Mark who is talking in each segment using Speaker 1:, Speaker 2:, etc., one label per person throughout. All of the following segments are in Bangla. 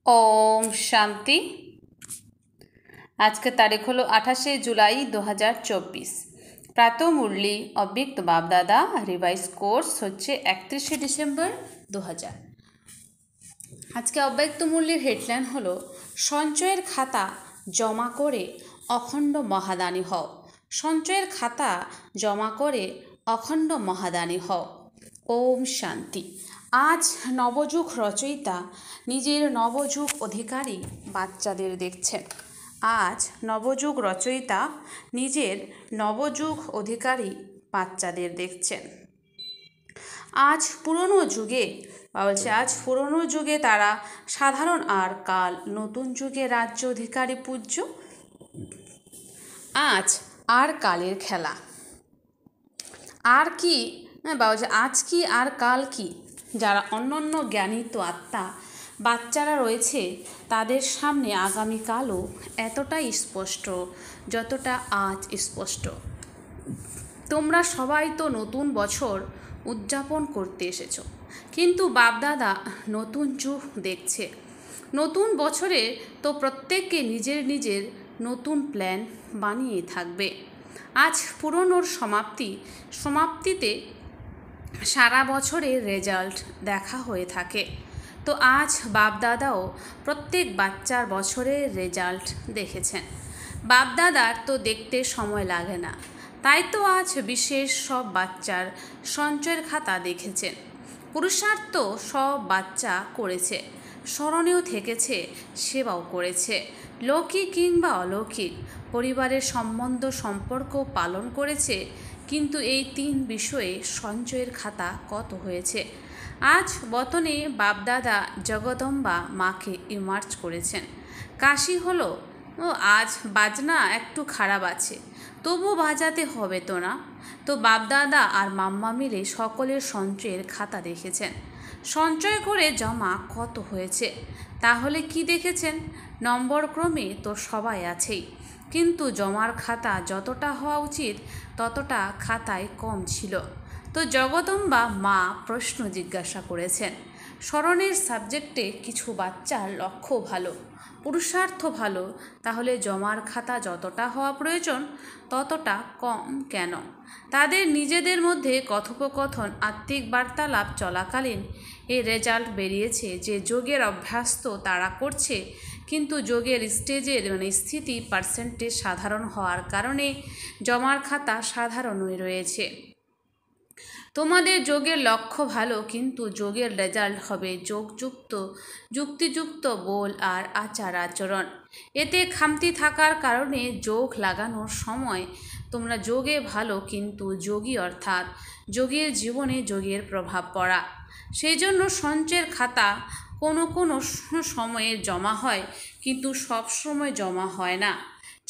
Speaker 1: ओम शांति। आज का तारीख हलो 28 जुलाई 2024। प्रातः मुरली अव्यक्त बापदादा रिवाइज कोर्स হচ্ছে 31 ডিসেম্বর 2000। আজকে অব্যক্ত মূল্যের হেডলাইন হলো সঞ্চয়ের খাতা জমা করে অখণ্ড মহাদানী হও। সঞ্চয়ের খাতা জমা করে অখণ্ড মহাদানী হও। ওম শান্তি। আজ নবযুগ রচয়িতা নিজের নবযুগ অধিকারী বাচ্চাদের দেখছেন। আজ নবযুগ রচয়িতা নিজের নবযুগ অধিকারী বাচ্চাদের দেখছেন। আজ পুরনো যুগে তারা সাধারণ, আর কাল নতুন যুগে রাজ্য অধিকারী পূজ্য। আজ আর কালের খেলা আর কি আজ কি আর কাল কি। যারা অন্যান্য জ্ঞানিত আত্মা বাচ্চারা রয়েছে তাদের সামনে আগামীকালও এতটাই স্পষ্ট যতটা আজ স্পষ্ট। তোমরা সবাই তো নতুন বছর উদযাপন করতে এসেছো, কিন্তু বাপদাদা নতুন যুগ দেখছে। নতুন বছরে তো প্রত্যেককে নিজের নতুন প্ল্যান বানিয়ে থাকবে। আজ পুরনোর সমাপ্তিতে সারা বছরের রেজাল্ট দেখা হয়ে থাকে। তো আজ বাপদাদাও প্রত্যেক বাচ্চার বছরের রেজাল্ট দেখেছেন। বাপদাদার তো দেখতে সময় লাগে না, তাই তো আজ বিশেষ সব বাচ্চার সঞ্চয়ের খাতা দেখেছেন। পুরুষার্থ সব বাচ্চা করেছে, স্মরণেও থেকেছে, সেবাও করেছে। লৌকিক কিংবা অলৌকিক পরিবারের সম্পর্ক পালন করেছে। কিন্তু এই 3 বিষয়ে সঞ্চয়ের খাতা কত হয়েছে। আজ বতনে বাপদাদা জগদম্বা মাকে ইমার্জ করেছেন। কাশি হলো আজ বাজনা একটু খারাপ আছে, তবু বাজাতে হবে তো না। তো বাপদাদা আর মাম্মা মিলে সকলের সঞ্চয়ের খাতা দেখেছেন। সঞ্চয় করে জমা কত হয়েছে, তাহলে কি দেখেছেন? নম্বর ক্রমে তো সবাই আছেই, কিন্তু জমার খাতা যতটা হওয়া উচিত ততটা খাতায় কম ছিল। তো জগদম্বা মা প্রশ্ন জিজ্ঞাসা করেছেন। স্মরণের সাবজেক্টে কিছু বাচ্চার লক্ষ্য ভালো, পুরুষার্থ ভালো, তাহলে জমার খাতা যতটা হওয়া প্রয়োজন ততটা কম কেন? তাদের নিজেদের মধ্যে কথোপকথন আত্মিক বার্তালাপ চলাকালীন এই রেজাল্ট বেরিয়েছে যে যোগের অভ্যাস তো তারা করছে, কিন্তু যোগের স্থিতি পার্সেন্টেজ সাধারণ হওয়ার কারণে জমার খাতা সাধারণই রয়েছে। তোমাদের যোগের লক্ষ্য ভালো, কিন্তু যোগের রেজাল্ট হবে যুক্তিযুক্ত বল আর আচার আচরণ। এতে খামতি থাকার কারণে যোগ লাগানোর সময় তোমরা যোগে ভালো, কিন্তু যোগী অর্থাৎ যোগীর জীবনে যোগের প্রভাব পড়া। সেই জন্য সঞ্চয়ের খাতা কোনো সময়ে জমা হয়, কিন্তু সব সময় জমা হয় না।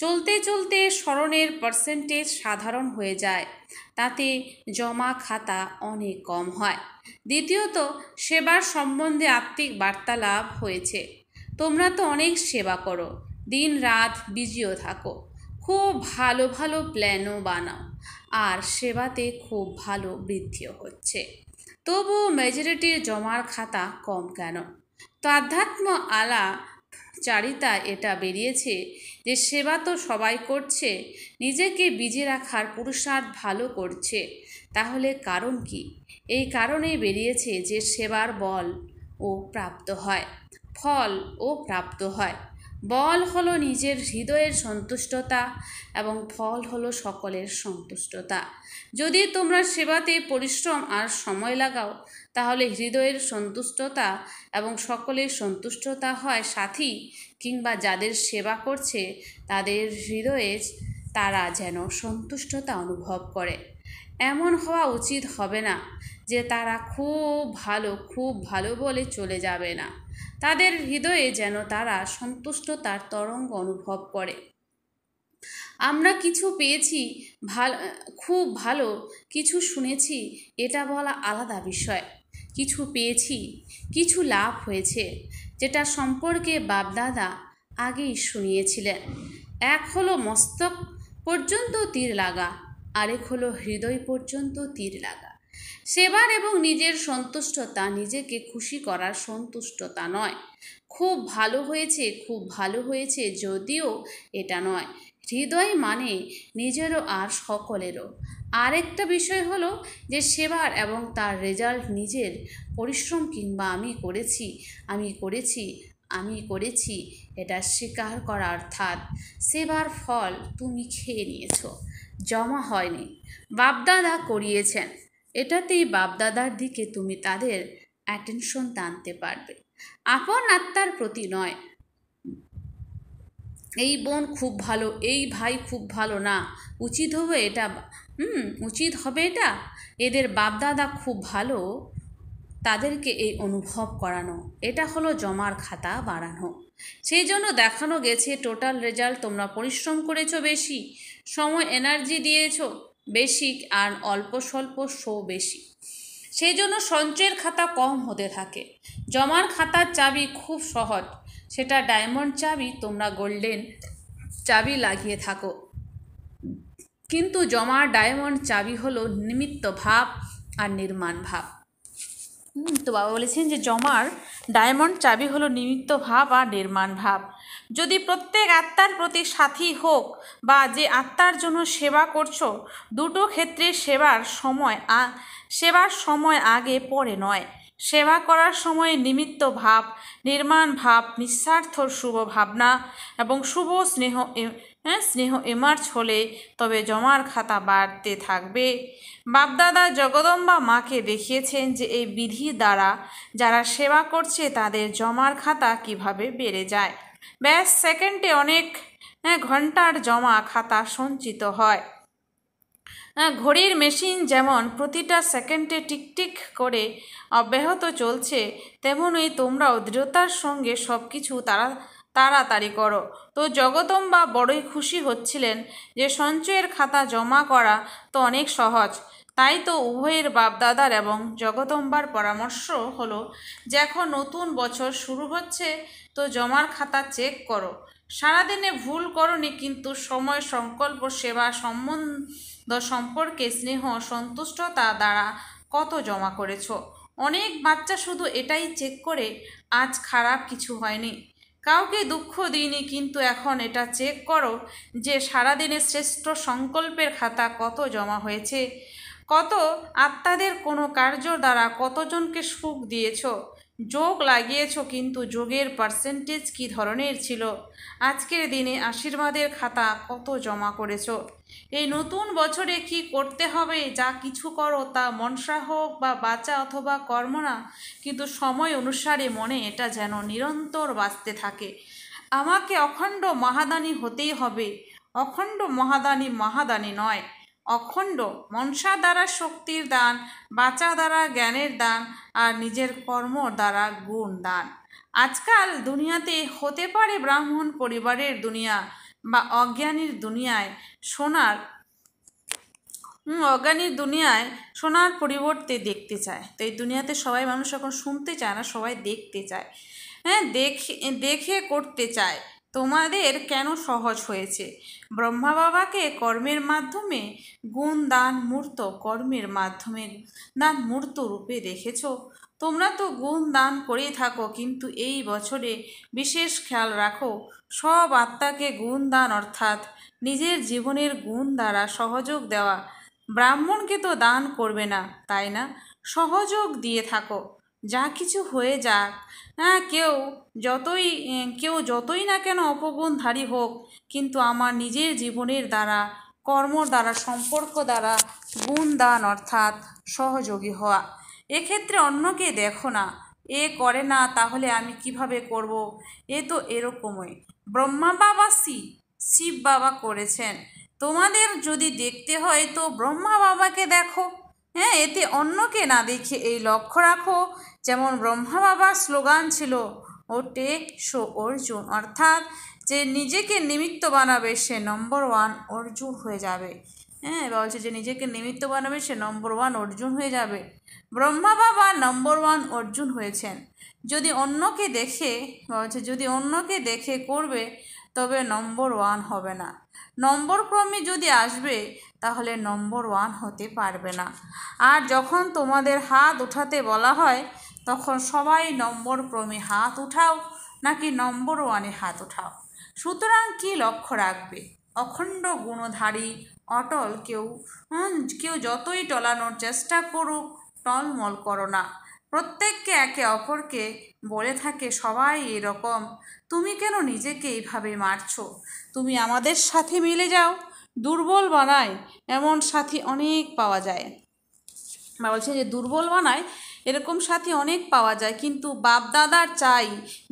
Speaker 1: চলতে চলতে স্মরণের পার্সেন্টেজ সাধারণ হয়ে যায়, তাতে জমা খাতা অনেক কম হয়। দ্বিতীয়ত, সেবার সম্বন্ধে আত্মিক বার্তালাপ হয়েছে। তোমরা তো অনেক সেবা করো, দিন রাত বিজিও থাকো, খুব ভালো প্ল্যানও বানাও, আর সেবাতে খুব ভালো বৃদ্ধিও হচ্ছে। তবু মেজরিটির জমার খাতা কম কেন? তো আধ্যাত্ম আলা চারিতা এটা বেরিয়েছে যে সেবা তো সবাই করছে, নিজেকে বিজি রাখার পুরুষার্থ ভালো করছে, তাহলে কারণ কি? এই কারণেই বেরিয়েছে যে সেবার বল ও প্রাপ্ত হয়, ফল ও প্রাপ্ত হয়। বল হলো নিজের হৃদয়ের সন্তুষ্টতা এবং ফল হলো সকলের সন্তুষ্টতা। যদি তোমরা সেবাতে পরিশ্রম আর সময় লাগাও, তাহলে হৃদয়ের সন্তুষ্টতা এবং সকলের সন্তুষ্টতা হয় সাথী, কিংবা যাদের সেবা করছে তাদের হৃদয়ে তারা যেন সন্তুষ্টতা অনুভব করে। এমন হওয়া উচিত হবে না যে তারা খুব ভালো বলে চলে যাবে না। তাদের হৃদয়ে যেন তারা সন্তুষ্টতার তরঙ্গ অনুভব করে। আমরা কিছু পেয়েছি, খুব ভালো, কিছু শুনেছি, এটা বলা আলাদা বিষয়। কিছু পেয়েছি, কিছু লাভ হয়েছে, যেটা সম্পর্কে বাপদাদা আগেই শুনিয়েছিলেন। এক হলো মস্তক পর্যন্ত তীর লাগা, আরেক হলো হৃদয় পর্যন্ত তীর লাগা। সেবার এবং নিজের সন্তুষ্টতা নিজেকে খুশি করার সন্তুষ্টতা নয়। খুব ভালো হয়েছে, খুব ভালো হয়েছে, যদিও এটা নয়। হৃদয় মানে নিজেরও আর সকলেরও। আরেকটা বিষয় হলো যে সেবার এবং তার রেজাল্ট নিজের পরিশ্রম কিংবা আমি করেছি, আমি করেছি, আমি করেছি এটা স্বীকার করা, অর্থাৎ সেবার ফল তুমি খেয়ে নিয়েছো, জমা হয়নি, বাপদাদা করিয়েছেন। এটাতেই বাপদাদার দিকে তুমি তাদের অ্যাটেনশন টানতে পারবে, আপন আত্মার প্রতি নয়। এই বোন খুব ভালো, এই ভাই খুব ভালো না, উচিত হবে এটা, উচিত হবে এটা, এদের বাপদাদা খুব ভালো, তাদেরকে এই অনুভব করানো, এটা হলো জমার খাতা বাড়ানো। সেই জন্য দেখানো গেছে টোটাল রেজাল্ট তোমরা পরিশ্রম করেছো বেশি, সময় এনার্জি দিয়েছো বেশি, আর অল্প স্বল্প শো বেশি। সেই জন্য সঞ্চয়ের খাতা কম হতে থাকে। জমার খাতার চাবি খুব সহজ, সেটা ডায়মন্ড চাবি, তোমরা গোল্ডেন চাবি লাগিয়ে থাকো, কিন্তু জমার ডায়মন্ড চাবি হলো নিমিত্ত ভাব আর নির্মাণ ভাব। তো বাবা বলেছেন যে জমার ডায়মন্ড চাবি হলো নিমিত্ত ভাব আর নির্মাণ ভাব। যদি প্রত্যেক আত্মার প্রতি সাথী হোক বা যে আত্মার জন্য সেবা করছো, দুটো ক্ষেত্রে সেবার সময় আগে পরে নয়। সেবা করার সময় নিমিত্ত ভাব, নির্মাণ ভাব, নিঃস্বার্থ শুভ ভাবনা এবং শুভ স্নেহ এমার্জ হলে তবে জমার খাতা বাড়তে থাকবে। বাপদাদা জগদম্বা মাকে দেখিয়েছেন যে এই বিধি দ্বারা যারা সেবা করছে তাদের জমার খাতা কিভাবে বেড়ে যায়। ব্যাস সেকেন্ডে অনেক ঘন্টার জমা খাতা সঞ্চিত হয়। ঘড়ির মেশিন যেমন প্রতিটা সেকেন্ডে টিকটিক করে অব্যাহত চলছে, তেমনই তোমরাও দৃঢ়তার সঙ্গে সব কিছু তাড়াতাড়ি করো। তো জগদম্বা বড়ই খুশি হচ্ছিলেন যে সঞ্চয়ের খাতা জমা করা তো অনেক সহজ। তাই তো উভয়ের বাপদাদার এবং জগদম্বার পরামর্শ হলো, যখন নতুন বছর শুরু হচ্ছে তো জমার খাতা চেক করো। সারাদিনে ভুল করনি, কিন্তু সময়, সংকল্প, সেবা, সম্বন্ধ সম্পর্কে স্নেহ, সন্তুষ্টতা দ্বারা কত জমা করেছো। অনেক বাচ্চা শুধু এটাই চেক করে আজ খারাপ কিছু হয়নি, কাউকে দুঃখ দিইনি, কিন্তু এখন এটা চেক করো যে সারাদিনে শ্রেষ্ঠ সংকল্পের খাতা কত জমা হয়েছে, কত আত্মাদের কোনো কার্য দ্বারা কতজনকে সুখ দিয়েছ, যোগ লাগিয়েছ, কিন্তু যোগের পার্সেন্টেজ কী ধরনের ছিল, আজকের দিনে আশীর্বাদের খাতা কত জমা করেছ। এই নতুন বছরে কি করতে হবে, যা কিছু করো তা মনসা হোক বা বাঁচা অথবা কর্ম না, কিন্তু সময় অনুসারে মনে এটা যেন নিরন্তর বাঁচতে থাকে, আমাকে অখণ্ড মহাদানী হতেই হবে। অখণ্ড মহাদানী নয়, অখণ্ড মনসা দ্বারা শক্তির দান, বাঁচা দ্বারা জ্ঞানের দান, আর নিজের কর্ম দ্বারা গুণ দান। আজকাল দুনিয়াতে হতে পারে ব্রাহ্মণ পরিবারের দুনিয়া বা অজ্ঞানীর দুনিয়ায় শোনার পরিবর্তে দেখতে চায়। তো এই দুনিয়াতে সবাই মানুষ এখন শুনতে চায় না, সবাই দেখতে চায়, দেখে করতে চায়। তোমাদের কেন সহজ হয়েছে? ব্রহ্মা বাবাকে কর্মের মাধ্যমে গুণ দান মূর্ত, কর্মের মাধ্যমে দান মূর্ত রূপে দেখেছ। তোমরা তো গুণ দান করেই থাকো, কিন্তু এই বছরে বিশেষ খেয়াল রাখো, সব আত্মাকে গুণ দান অর্থাৎ নিজের জীবনের গুণ দ্বারা সহযোগ দেওয়া। ব্রাহ্মণকে তো দান করবে না, তাই না? সহযোগ দিয়ে থাকো, যা কিছু হয়ে যাক, কেউ যতই না কেন অপগুণধারী হোক, কিন্তু আমার নিজের জীবনের দ্বারা, কর্ম দ্বারা, সম্পর্ক দ্বারা গুণ দান অর্থাৎ সহযোগী হওয়া। এক্ষেত্রে অন্যকে দেখো না, এ করে না তাহলে আমি কিভাবে করব, এ তো এরকমই। ব্রহ্মা বাবা শিব বাবা করেছেন, তোমাদের যদি দেখতে হয় তো ব্রহ্মা বাবাকে দেখো, এতে অন্যকে না দেখে এই লক্ষ্য রাখো। যেমন ব্রহ্মা বাবার স্লোগান ছিল, ও টেক শো অর্জুন, অর্থাৎ যে নিজেকে নিমিত্ত বানাবে সে নম্বর 1 অর্জুন হয়ে যাবে। বলছে যে নিজেকে নিমিত্ত বানাবে সে নম্বর 1 অর্জুন হয়ে যাবে। ব্রহ্মা বাবা নম্বর 1 অর্জুন হয়েছেন। যদি অন্যকে দেখে করবে তবে নম্বর 1 হবে না।
Speaker 2: নম্বর ক্রমে যদি আসবে তাহলে নম্বর 1 হতে পারবে না। আর যখন তোমাদের হাত উঠাতে বলা হয় তখন সবাই নম্বর ক্রমে হাত উঠাও নাকি নম্বর 1-এ হাত উঠাও। সুতরাং কি লক্ষ্য রাখবে? অখণ্ড গুণধারী অটল কেউ যতই টলানোর চেষ্টা করুক টলমল করো না। প্রত্যেককে একে অপরকে বলে থাকে সবাই এরকম, তুমি কেন নিজেকে এইভাবে মারছো? তুমি আমাদের সাথে মিলে যাও। দুর্বল বানায় এমন সাথী অনেক পাওয়া যায়। বা বলছে যে দুর্বল বানায় এরকম সাথী অনেক পাওয়া যায়, কিন্তু বাপ দাদার চাই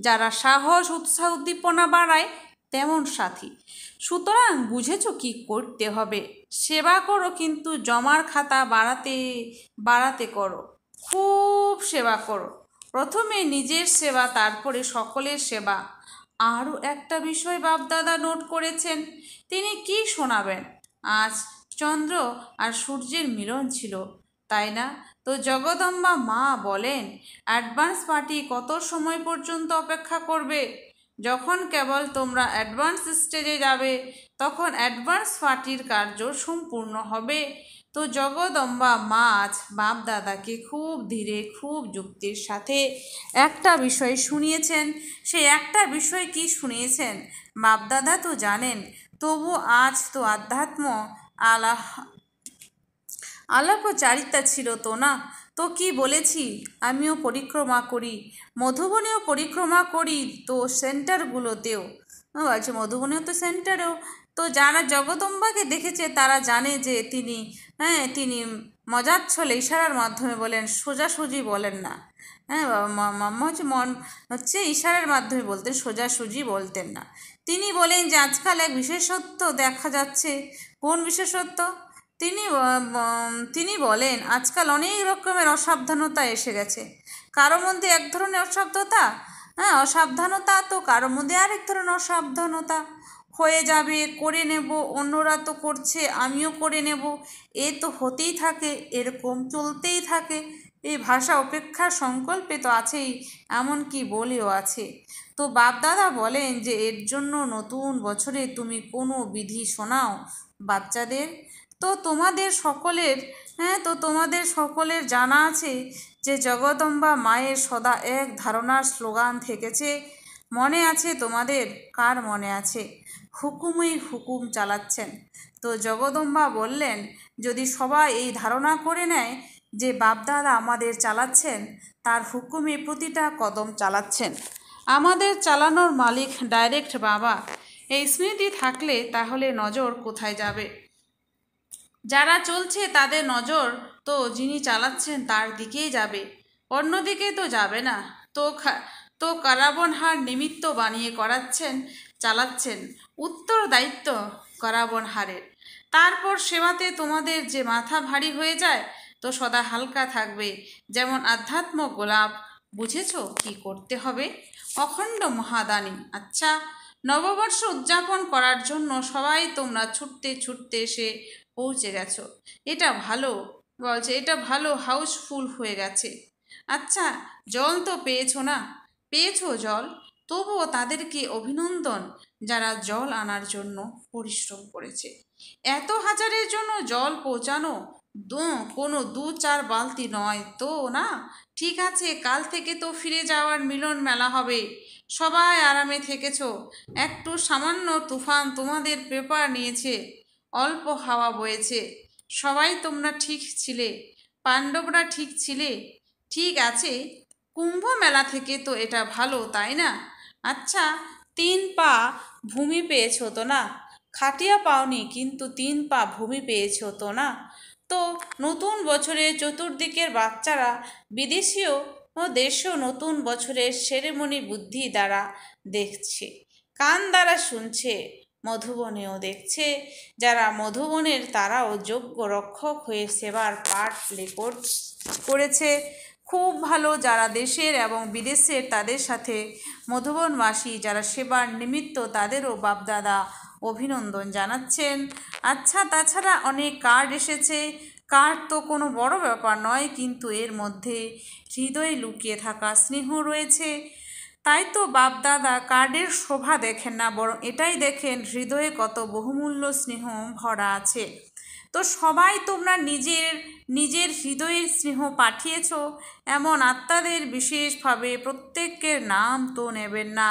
Speaker 2: যারা সাহস উৎসাহ উদ্দীপনা বাড়ায় তেমন সাথী। সুতরাং বুঝেছো কি করতে হবে? সেবা করো, কিন্তু জমার খাতা বাড়াতে বাড়াতে করো। খুব সেবা করো, প্রথমে নিজের সেবা তারপরে সকলের সেবা। আরও একটা বিষয় বাপদাদা নোট করেছেন, তিনি কি শোনাবেন? আজ চন্দ্র আর সূর্যের মিলন ছিল, তাই না? তো জগদম্বা মা বলেন, অ্যাডভান্স পার্টি কত সময় পর্যন্ত অপেক্ষা করবে? যখন কেবল তোমরা অ্যাডভান্স স্টেজে যাবে তখন অ্যাডভান্স পার্টির কার্য সম্পূর্ণ হবে। তো জগদম্বা মা আজ বাপ দাদাকে খুব ধীরে খুব যুক্তির সাথে একটা বিষয় শুনিয়েছেন। সেই একটা বিষয় কি শুনিয়েছেন বাপ দাদা তো জানেন, তবু আজ তো আধ্যাত্ম আলাপচারিতা ছিল তো না। তো কি বলেছি, আমিও পরিক্রমা করি, মধুবনেও পরিক্রমা করি, তো সেন্টারগুলোতেও বলছে মধুবনেও তো সেন্টারেও। তো যারা জগদম্বাকে দেখেছে তারা জানে যে তিনি মজার ছলে ইশারার মাধ্যমে বলেন, সোজাসুজি বলেন না। হ্যাঁ, হচ্ছে ইশারার মাধ্যমে বলতেন, সোজাসুজি বলতেন না। তিনি বলেন যে আজকাল এক বিশেষত্ব দেখা যাচ্ছে। কোন বিশেষত্ব? তিনি বলেন আজকাল অনেক রকমের অসাবধানতা এসে গেছে। কারো মধ্যে এক ধরনের অসাবধানতা, তো কারো মধ্যে আরেক ধরনের অসাবধানতা হয়ে যাবে, করে নেব, অন্যরা তো করছে আমিও করে নেব, এ তো হতেই থাকে, এরকম চলতেই থাকে। এই ভাষা উপেক্ষার সংকল্পে তো আছেই, এমনকি বলেও আছে। তো বাপদাদা বলেন যে এর জন্য নতুন বছরে তুমি কোনো বিধি শোনাও বাচ্চাদের। তো তোমাদের সকলের জানা আছে যে জগদম্বা মায়ের সদা এক ধারণার স্লোগান থেকেছে, মনে আছে তোমাদের? কার মনে আছে? হুকুমই হুকুম চালাচ্ছেন। তো জগদম্বা বললেন, যদি সবাই এই ধারণা করে নেয় যে বাপদাদা আমাদের চালাচ্ছেন, তার হুকুমে প্রতিটা কদম চালাচ্ছেন, আমাদের চালানোর মালিক ডাইরেক্ট বাবা, এই স্মৃতি থাকলে তাহলে নজর কোথায় যাবে? যারা চলছে তাদের নজর তো যিনি চালাচ্ছেন তার দিকেই যাবে, অন্যদিকে তো যাবে না। তো কারাবনহার নিমিত্ত বানিয়ে চালাচ্ছেন, উত্তর দায়িত্ব কারাবনহারের। তারপর সেবাতে তোমাদের যে মাথা ভারী হয়ে যায় তো সদা হালকা থাকবে, যেমন আধ্যাত্ম গোলাপ। বুঝেছ কি করতে হবে? অখণ্ড মহাদানী। আচ্ছা, নববর্ষ উদযাপন করার জন্য সবাই তোমরা ছুটতে ছুটতে এসে পৌঁছে গেছো। এটা ভালো হাউসফুল হয়ে গেছে। আচ্ছা, জল তো পেয়েছো না? পেয়েছো জল, তবুও তাদেরকে অভিনন্দন যারা জল আনার জন্য পরিশ্রম করেছে। এত হাজারের জন্য জল পৌঁছানো কোনো 2-4 বালতি নয় তো না? ঠিক আছে, কাল থেকে তো ফিরে যাওয়ার মিলন মেলা হবে। সবাই আরামে থেকেছো। একটু সামান্য তুফান তোমাদের পেপার নিয়েছে, অল্প হাওয়া বয়েছে। সবাই তোমরা ঠিক ছিলে, পাণ্ডবরা ঠিক ছিলে। ঠিক আছে, কুম্ভ মেলা থেকে তো এটা ভালো, তাই না? আচ্ছা, 3 পা ভূমি পেয়েছো তো না? খাটিয়া পাওনি, কিন্তু 3 পা ভূমি পেয়েছো তো না? তো নতুন বছরে চতুর্দিকের বাচ্চারা বিদেশীয় ও দেশীয় নতুন বছরের সেরেমনি বুদ্ধি দ্বারা দেখছে, কান দ্বারা শুনছে, মধুবনেও দেখছে। যারা মধুবনের তারাও যোগ্য রক্ষক হয়ে সেবার পার্ট প্লে করেছে। খুব ভালো। যারা দেশের এবং বিদেশের তাদের সাথে মধুবনবাসী যারা সেবার নিমিত্ত তাদেরও বাপদাদা অভিনন্দন জানাচ্ছেন। আচ্ছা, তাছাড়া অনেক কার্ড এসেছে। কার্ড তো কোনো বড় ব্যাপার নয়, কিন্তু এর মধ্যে হৃদয়ে লুকিয়ে থাকা স্নেহ রয়েছে। তাই তো বাপদাদা কার্ডের শোভা দেখেন না, বরং এটাই দেখেন হৃদয়ে কত বহুমূল্য স্নেহ ভরা আছে। তো সবাই তোমরা নিজের নিজের হৃদয়ের স্নেহ পাঠিয়েছ, এমন আত্মাদের বিশেষভাবে প্রত্যেকের নাম তো নেবেন না,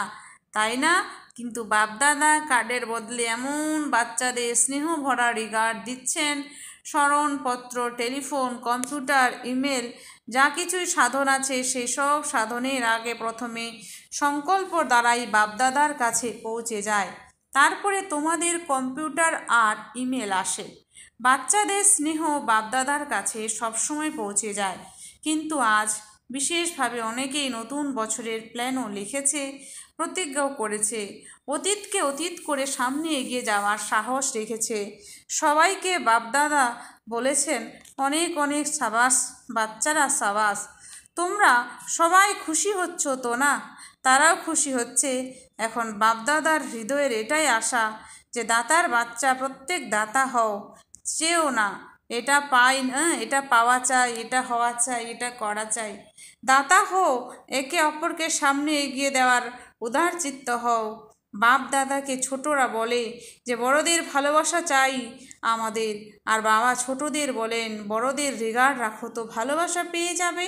Speaker 2: তাই না? কিন্তু বাপদাদা কার্ডের বদলে এমন বাচ্চাদের স্নেহ ভরা রিগার্ড দিচ্ছেন। স্মরণপত্র, টেলিফোন, কম্পিউটার, ইমেল, যা কিছুই সাধন আছে সেসব সাধনের আগে প্রথমে সংকল্প দ্বারাই বাপদাদার কাছে পৌঁছে যায়, তারপরে তোমাদের কম্পিউটার আর ইমেল আসে। বাচ্চাদের স্নেহ বাপদাদার কাছে সবসময় পৌঁছে যায়। কিন্তু আজ বিশেষভাবে অনেকেই নতুন বছরের প্ল্যানও লিখেছে, প্রতিজ্ঞাও করেছে, অতীতকে অতীত করে সামনে এগিয়ে যাওয়ার সাহস রেখেছে। সবাইকে বাপদাদা বলেছেন অনেক অনেক সাবাস বাচ্চারা, সাবাস। তোমরা সবাই খুশি হচ্ছ তো না? তারাও খুশি হচ্ছে। এখন বাপদাদার হৃদয়ের এটাই আশা যে দাতার বাচ্চা প্রত্যেক দাতা হও, চেও না এটা পাই না, এটা পাওয়া চাই, এটা হওয়া চাই, এটা করা চাই। দাতা হও, একে অপরকে সামনে এগিয়ে দেওয়ার উদার চিত্ত হও। বাপ দাদাকে ছোটরা বলে যে বড়দের ভালোবাসা চাই আমাদের, আর বাবা ছোটদের বলেন বড়দের রিগার্ড রাখো তো ভালোবাসা পেয়ে যাবে।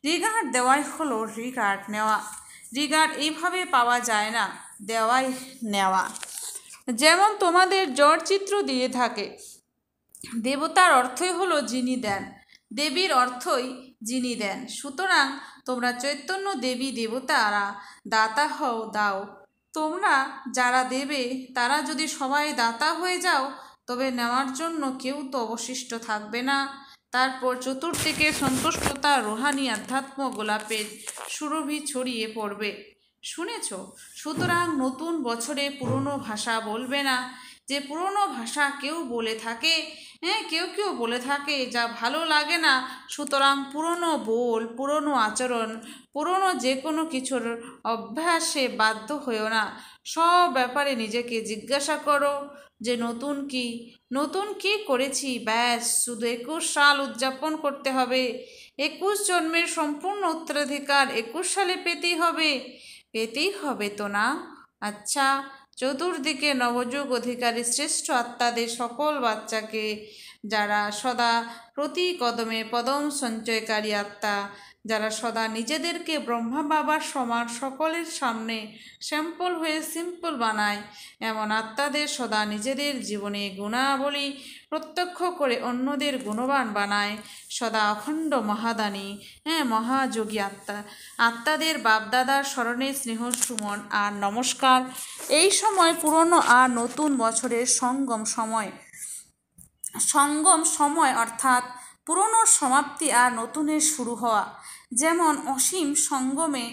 Speaker 2: রিগার্ড দেওয়াই হলো রিগার্ড নেওয়া। রিগার্ড এইভাবে পাওয়া যায় না, দেওয়াই নেওয়া। যেমন তোমাদের জড়চিত্র দিয়ে থাকে, দেবতার অর্থই হলো যিনি দেন, দেবীর অর্থই যিনি দেন। সুতরাং তোমরা চৈতন্য দেবী দেবতারা দাতা হও, দাও। তোমরা যারা দেবে তারা যদি সবাই দাতা হয়ে যাও, তবে নেওয়ার জন্য কেউ তো অবশিষ্ট থাকবে না। তারপর চতুর্দিকে সন্তুষ্টতা, রুহানি আধ্যাত্ম গোলাপের সুরভি ছড়িয়ে পড়বে। শুনেছ? সুতরাং নতুন বছরে পুরনো ভাষা বলবে না। যে পুরনো ভাষা কেউ বলে থাকে, কেউ কেউ বলে থাকে যা ভালো লাগে না, সুতরাং পুরনো বোল, পুরনো আচরণ, পুরনো যে কোনো কিছুর অভ্যাসে বাধ্য হয়েও না। সব ব্যাপারে নিজেকে জিজ্ঞাসা করো যে নতুন কি করেছি। ব্যাস, শুধু 21 সাল উদযাপন করতে হবে। 21 জন্মের সম্পূর্ণ উত্তরাধিকার 21 সালে পেতেই হবে তো না? আচ্ছা, চতুর্দিকে নবযুগ অধিকারী শ্রেষ্ঠ আত্মাদের সকল বাচ্চাকে, যারা সদা প্রতি কদমে পদম সঞ্চয়কারী আত্মা, যারা সদা নিজেদেরকে ব্রহ্মা বাবার সমান সকলের সামনে স্যাম্পল হয়ে সিম্পল বানায়, এমন আত্মাদের সদা নিজেদের জীবনে গুণাবলী প্রত্যক্ষ করে অন্যদের গুণবান বানায়, সদা অখণ্ড মহাদানী মহাযোগী আত্মাদের বাপদাদার স্মরণে স্নেহ সুমন আর নমস্কার। এই সময় পুরনো আর নতুন বছরের সঙ্গম সময়, অর্থাৎ পুরনোর সমাপ্তি আর নতুনের শুরু হওয়া। যেমন অসীম সঙ্গমে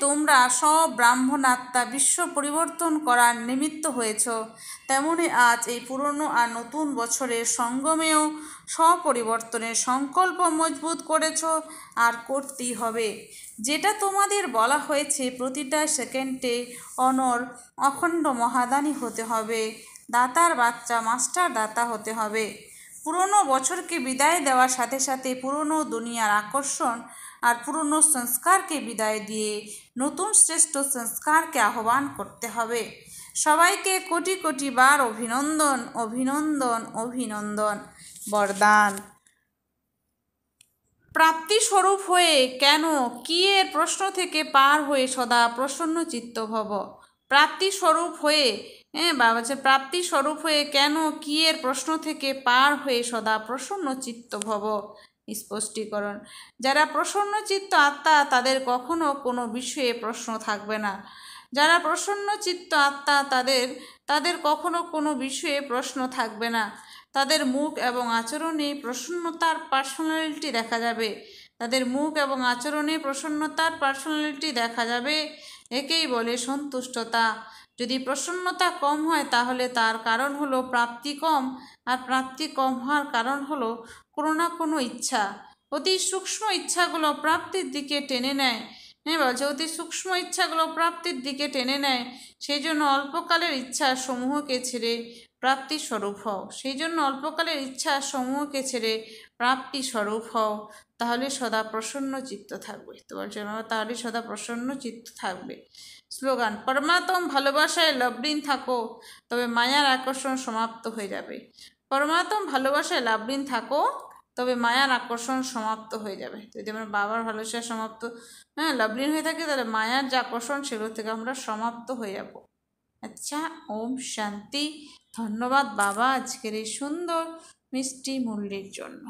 Speaker 2: তোমরা সব ব্রাহ্মণ আত্মা বিশ্ব পরিবর্তন করার নিমিত্ত হয়েছ, তেমনি আজ এই পুরনো আর নতুন বছরের সঙ্গমেও স্বপরিবর্তনের সংকল্প মজবুত করেছ, আর করতেই হবে। যেটা তোমাদের বলা হয়েছে, প্রতিটা সেকেন্ডে অখণ্ড মহাদানী হতে হবে, দাতার বাচ্চা, মাস্টার দাতা হতে হবে। পুরনো বছরকে বিদায় দেওয়ার সাথে সাথে পুরনো দুনিয়ার আকর্ষণ আর পুরনো সংস্কারকে বিদায় দিয়ে নতুন শ্রেষ্ঠ সংস্কারকে আহ্বান করতে হবে। সবাইকে কোটি কোটি বার অভিনন্দন, অভিনন্দন, অভিনন্দন। বরদান। প্রাপ্তিস্বরূপ হয়ে কেন কি এর প্রশ্ন থেকে পার হয়ে সদা প্রসন্ন চিত্ত ভব। প্রাপ্তিস্বরূপ হয়ে প্রাপ্তিস্বরূপ হয়ে কেন কি এর প্রশ্ন থেকে পার হয়ে সদা প্রসন্ন চিত্ত ভব। স্পষ্টীকরণ: যারা প্রসন্ন চিত্ত আত্মা, তাদের কখনো কোনো বিষয়ে প্রশ্ন থাকবে না। যারা প্রসন্ন চিত্ত আত্মা, তাদের কখনো কোনো বিষয়ে প্রশ্ন থাকবে না। তাদের মুখ এবং আচরণে প্রসন্নতার পার্সোনালিটি দেখা যাবে। তাদের মুখ এবং আচরণে প্রসন্নতার পার্সোনালিটি দেখা যাবে। একেই বলে সন্তুষ্টতা। যদি প্রসন্নতা কম হয়, তাহলে তার কারণ হলো প্রাপ্তি কম, আর প্রাপ্তি কম হওয়ার কারণ হলো কোনো না কোনো ইচ্ছা। অতি সূক্ষ্ম ইচ্ছাগুলো প্রাপ্তির দিকে টেনে নেয়। অতি সূক্ষ্ম ইচ্ছাগুলো প্রাপ্তির দিকে টেনে নেয়। সেই জন্য অল্পকালের ইচ্ছা সমূহকে ছেড়ে প্রাপ্তি স্বরূপ হও। সেই জন্য অল্পকালের ইচ্ছা সমূহকে ছেড়ে প্রাপ্তি স্বরূপ হও। তাহলে সদা প্রসন্ন চিত্ত থাকবে। তো বলছে বাবা তাহলে সদা প্রসন্ন চিত্ত থাকবে। স্লোগান, পরমাত্ম ভালোবাসায় লবলীন থাকো, তবে মায়ার আকর্ষণ সমাপ্ত হয়ে যাবে। পরমাত্ম ভালোবাসায় লবলীন থাকো, তবে মায়ার আকর্ষণ সমাপ্ত হয়ে যাবে। যদি আমরা বাবার ভালোবাসায় সমাপ্ত লবলীন হয়ে থাকি, তাহলে মায়ার যে আকর্ষণ সেগুলো থেকে আমরা সমাপ্ত হয়ে যাব। আচ্ছা, ওম শান্তি। ধন্যবাদ বাবা আজকের এই সুন্দর মিষ্টি মূল্যের জন্য।